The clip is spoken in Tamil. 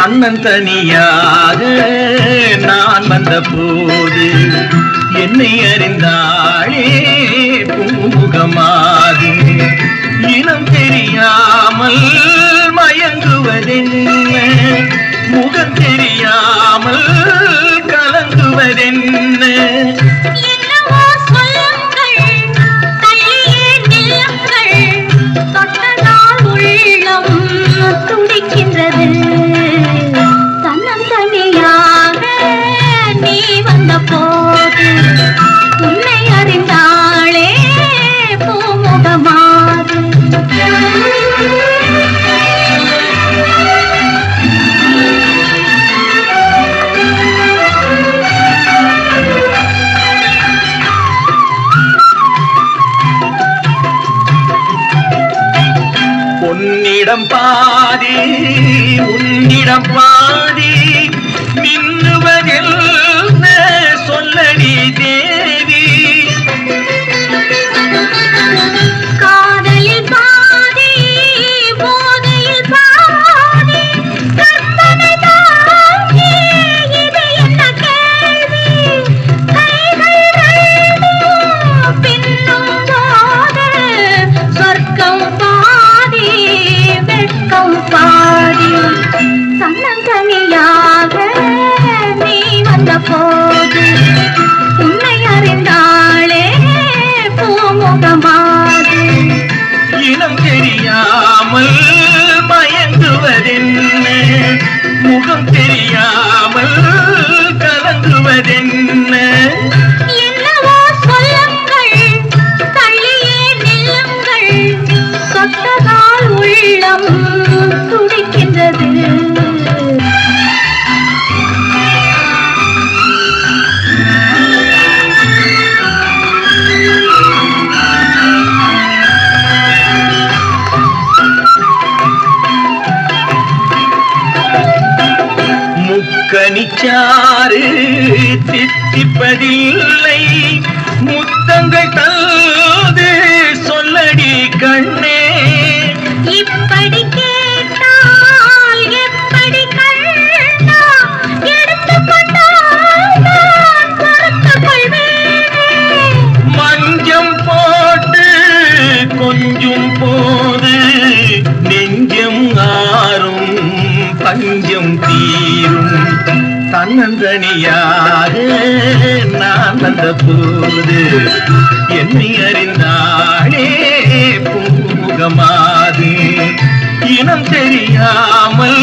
தன்னந்தனியாக நான் வந்த போது என்னை அறிந்தாளே பூமுகமாது இனம் தெரியாமல் மயங்குவதென்ன முகம் தெரியாமல் கலங்குவதென்ன உன்னிடம் பாதி உன்னிடம் பாதி மின்னுவதில் சொல்லடி தேவி காதலில் பாதி போதையில் பாதி கற்பனை தாங்கி இது என்ன கேள்வி கைகள் பின்னும் போது சொர்க்கம் பாதி வெட்கம் பாதி தன்னந்தனியாக நீ வந்த போது உன்னை அறிந்தாளே பூமுகமாது இனம் தெரியாமல் மயங்குவதென்ன முகம் தெரியாமல் கலங்குவதென்ன என்னவோ சொல்லுங்கள் தள்ளியே நில்லுங்கள் சொட்டதால் உள்ளம் துடிக்கின்றது முக்கனிச்சாறு தித்திப்பதில்லை முத்தங்கள் தந்து சொல்லடி கண்ணே இப்படி கேட்டால் எப்படி கண்ணா எடுத்துக்கொண்டால் நான் பொறுத்துக் கொள்வேனே மஞ்சம் போட்டு கொஞ்சம் போது நெஞ்சம் ஆறும் பஞ்சம் தீரும் தன்னந்தனியாக நான் வந்த போது என்னை அறிந்தாளே பூமுகமாது இனம் தெரியாமல்